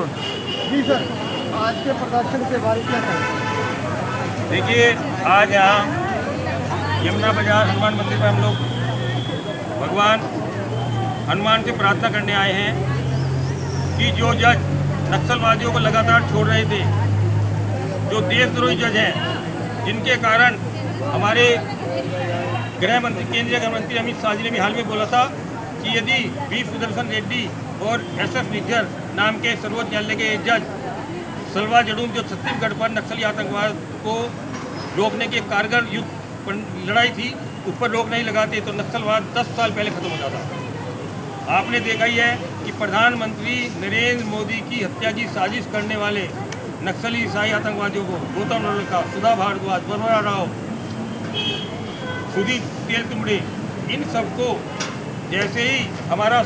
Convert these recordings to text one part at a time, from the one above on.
Round. जी sir, आज के प्रदर्शन के बारे में क्या कहें? देखिए, आज यहाँ यमुना बाजार हनुमान मंदिर में हम लोग भगवान हनुमान से प्रार्थना करने आए हैं कि जो जज नक्सलवादियों को लगातार छोड़ रहे थे, जो देशद्रोही जज हैं, जिनके कारण हमारे केंद्रीय गृह मंत्री अमित शाह जी ने भी हाल में बोला था कि यदि वी सुदर्शन रेड्डी और एस.एस. निज्जर नाम के सर्वोच्च न्यायालय के जज सलवा जड़ूम जो छत्तीसगढ़ पर नक्सली आतंकवाद को रोकने के कारगर युद्ध लड़ाई थी, उस पर रोक नहीं लगाते तो नक्सलवाद 10 साल पहले खत्म हो जाता। आपने देखा ही है कि प्रधानमंत्री नरेंद्र मोदी की हत्या की साजिश करने वाले नक्सली ईसाई आतंकवादियों को गौतम नवलखा, सुधा भारद्वाज, वरवरा राव, सुदीप तेलतुंबड़े, इन सबको जैसे ही हमारा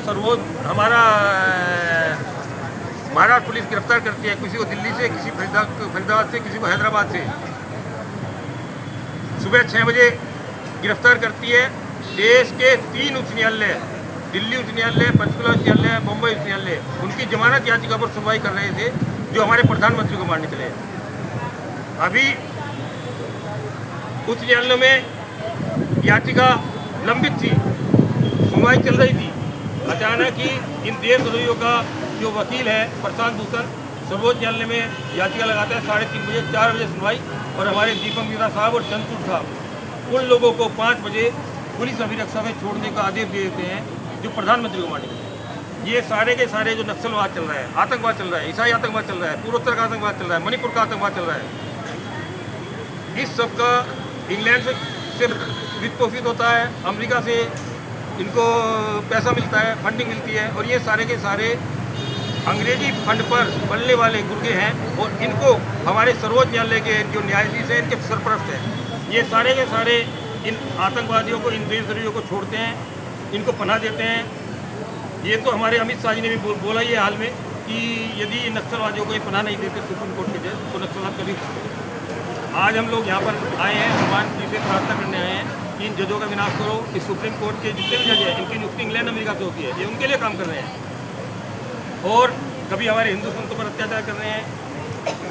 महाराष्ट्र पुलिस गिरफ्तार करती है, किसी को दिल्ली से, किसी फरीदाबाद से, किसी को हैदराबाद से, सुबह 6 बजे गिरफ्तार करती है। देश के 3 उच्च न्यायालय, दिल्ली उच्च न्यायालय, पंचकुला उच्च न्यायालय, मुंबई उच्च न्यायालय, उनकी जमानत याचिका पर सुनवाई कर रहे थे जो हमारे प्रधानमंत्री को मारने चले। अभी उच्च न्यायालय में याचिका लंबित थी, सुनवाई चल रही थी। अचानक ही इन देशद्रोहियों का जो वकील है प्रशांत भूषण सर्वोच्च न्यायालय में याचिका लगाता है 3:30 बजे, 4 बजे सुनवाई, और हमारे दीपक मिश्रा साहब और चंद्रचूड़ साहब उन लोगों को 5 बजे पुलिस अभिरक्षा में छोड़ने का आदेश दे देते हैं जो प्रधानमंत्री को मारने के। ये सारे के सारे जो नक्सलवाद चल रहा है, आतंकवाद चल रहा है, ईसाई आतंकवाद चल रहा है, पूर्वोत्तर का आतंकवाद चल रहा है, मणिपुर का आतंकवाद चल रहा है, इस सब का इंग्लैंड से वित्त पोषित होता है, अमेरिका से इनको पैसा मिलता है, फंडिंग मिलती है, और ये सारे के सारे अंग्रेजी फंड पर पलने वाले गुर्गे हैं, और इनको हमारे सर्वोच्च न्यायालय के जो न्यायाधीश हैं, इनके सरपरस्त हैं। ये सारे के सारे इन आतंकवादियों को, इन देशद्रोहियों को छोड़ते हैं, इनको पनाह देते हैं। ये तो हमारे अमित शाह जी ने भी बोला ही है हाल में कि यदि नक्सलवादियों को ये पनाह नहीं देते सुप्रीम कोर्ट के जज, तो नक्सलवाद कभी। आज हम लोग यहाँ पर आए हैं, हनुमान जी से प्रार्थना करने आए हैं कि इन जजों का विनाश करो। इस सुप्रीम कोर्ट के जितने भी जज हैं, इनकी नियुक्ति इंग्लैंड अमेरिका से होती है, ये उनके लिए काम कर रहे हैं। और कभी हमारे हिंदू संतों पर अत्याचार कर रहे हैं,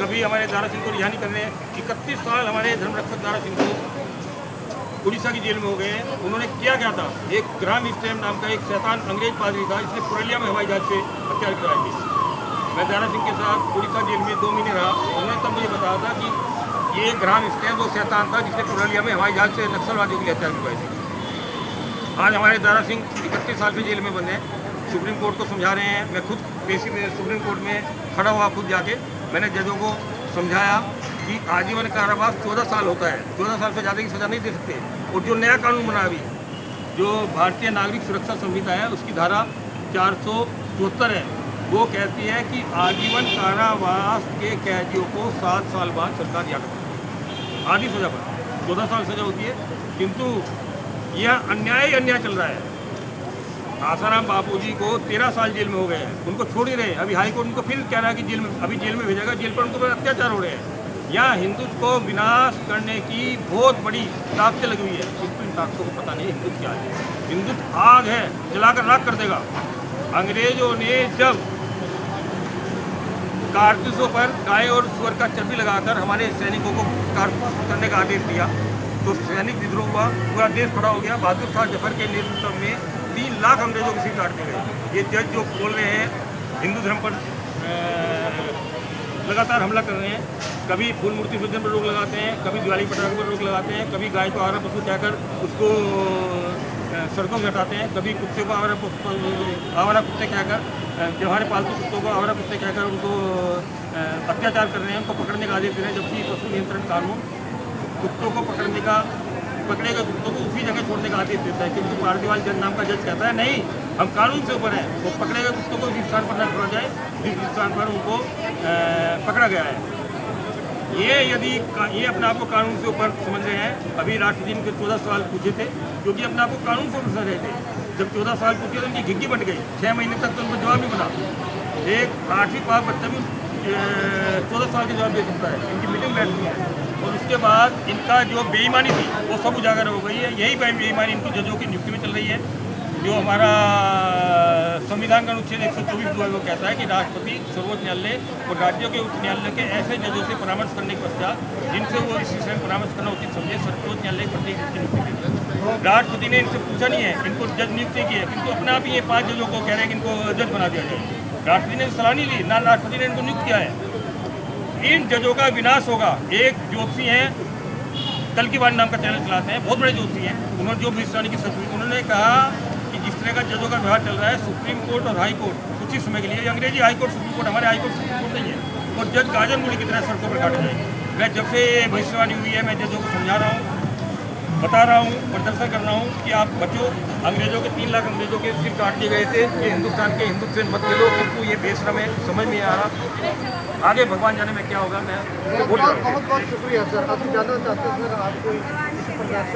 कभी हमारे दारा सिंह को रिहा नहीं कर रहे हैं। 31 साल हमारे धर्मरक्षक दारा सिंह को उड़ीसा की जेल में हो गए हैं। उन्होंने किया क्या था, एक ग्राम स्टैम नाम का एक शैतान अंग्रेज पादरी था, इसने पुरलिया में हवाई जहाज से हत्या कराई थी। मैं दारा सिंह के साथ उड़ीसा जेल में 2 महीने रहा। उन्होंने तब मुझे बताया था कि ये ग्राम स्टैम वो शैतान था जिसने पुरलिया में हवाई जहाज से नक्सलवादियों की हत्या करवाई थी। आज हमारे दारा सिंह 31 साल से जेल में बंद हैं, सुप्रीम कोर्ट को समझा रहे हैं। मैं खुद पेशी में सुप्रीम कोर्ट में खड़ा हुआ, खुद जाके मैंने जजों को समझाया कि आजीवन कारावास 14 साल होता है, 14 साल से ज़्यादा की सज़ा नहीं दे सकते। और जो नया कानून बना अभी, जो भारतीय नागरिक सुरक्षा संहिता है, उसकी धारा 474 है, वो कहती है कि आजीवन कारावास के कैदियों को 7 साल बाद सरकार याद करती है आधी सज़ा पर। 14 साल सज़ा होती है, किंतु यह अन्याय ही अन्याय चल रहा है। आसाराम बापूजी को 13 साल जेल में हो गए हैं, उनको छोड़ ही रहे हैं। अभी हाईकोर्ट उनको फिर कह रहा है कि जेल में, अभी जेल में भेजेगा, जेल पर उनको पर अत्याचार हो रहे हैं। यहाँ हिंदुत्व को विनाश करने की बहुत बड़ी ताकतें लगी हुई है, किंतु इन ताकतों को पता नहीं हिंदुत्व क्या है। हिंदुत्व आग है, जलाकर राख कर देगा। अंग्रेजों ने जब कारतूसों पर गाय और सुअर का चर्बी लगाकर हमारे सैनिकों को कारतूस करने का आदेश दिया, तो सैनिक विद्रोह हुआ, पूरा देश खड़ा हो गया। बहादुर शाह जफर के नेतृत्व में 3 लाख अंग्रेजों की सिर काट दी गई। ये जज जो बोल रहे हैं हिंदू धर्म पर लगातार हमला कर रहे हैं, कभी फूल मूर्ति विसर्जन पर रोक लगाते हैं, कभी दिवाली पटाखे पर रोक लगाते हैं, कभी गाय को आवारा पशु कहकर उसको सड़कों में हटाते हैं, कभी कुत्ते को आवारा कुत्ते कहकर, जो हमारे पालतू कुत्तों को आवारा कुत्ते कहकर उनको अत्याचार कर रहे हैं, उनको पकड़ने का आदेश दे रहे हैं। जबकि पशु नियंत्रण कानून कुत्तों को पकड़े गए कुत्तों को उसी जगह छोड़ने का आदेश देता है, क्योंकि पारदीवाल जज नाम का जज कहता है नहीं, हम कानून से ऊपर हैं, वो पकड़े गए कुत्तों को जिस स्थान पर न छोड़ा जाए जिस स्थान पर उनको पकड़ा गया है। ये अपने आप को कानून से ऊपर समझ रहे हैं। अभी राष्ट्रपति जी ने 14 सवाल पूछे थे, क्योंकि अपने आप को कानून से ऊपर समझ रहे थे। जब 14 सवाल पूछे तो उनकी घिग्गी बट गई, 6 महीने तक तो उनको जवाब नहीं बना। एक 8वीं पास बच्चा भी 14 साल के जवाब दे सकता है। इनकी मीटिंग बैठती है और उसके बाद इनका जो बेईमानी थी वो सब उजागर हो गई है। यही बेईमानी इनको जजों की नियुक्ति में चल रही है। जो हमारा संविधान का अनुच्छेद 124 जो है वो कहता है कि राष्ट्रपति सर्वोच्च न्यायालय और राज्यों के उच्च न्यायालय के ऐसे जजों से परामर्श करने के पश्चात जिनसे वो इस विषय में परामर्श करना उचित समझे सर्वोच्च न्यायालय प्रत्येक जज की नियुक्ति करेगा। राष्ट्रपति ने इनसे पूछा नहीं है, इनको जज नियुक्त नहीं किए, किंतु अपने आप ही ये 5 जजों को कह रहे हैं कि इनको जज बना दिया जाए। राष्ट्रपति ने सलाह नहीं ली, ना राष्ट्रपति ने इनको नियुक्त किया है। इन जजों का विनाश होगा। एक ज्योतिषी हैं, कल की बात नाम का चैनल चलाते हैं, बहुत बड़े ज्योतिषी हैं, उन्होंने जो भविष्यवाणी की सच हुई, उन्होंने कहा कि जिस तरह का जजों का व्यवहार चल रहा है, सुप्रीम कोर्ट और हाई कोर्ट कुछ ही समय के लिए, अंग्रेजी हाई कोर्ट सुप्रीम कोर्ट, हमारे हाई कोर्ट सुप्रीम कोर्ट नहीं है, और जज गाजर मूली की तरह सड़कों पर काटे जाएंगे। मैं जब से भविष्यवाणी हुई है, मैं जजों को समझा रहा हूँ, बता रहा हूँ, प्रदर्शन कर रहा हूँ कि आप बच्चों, अंग्रेजों के 3 लाख अंग्रेजों के सिर काट दिए गए थे, ये हिंदुस्तान के हिंदुत्व से मत ले लो, किंतु ये बेशरम है, समझ में आ रहा। आगे भगवान जाने में क्या होगा, मैं बोल रहा हूँ। बहुत बहुत शुक्रिया सर। आप जानना चाहते हैं सर आपको इस प्रदर्शन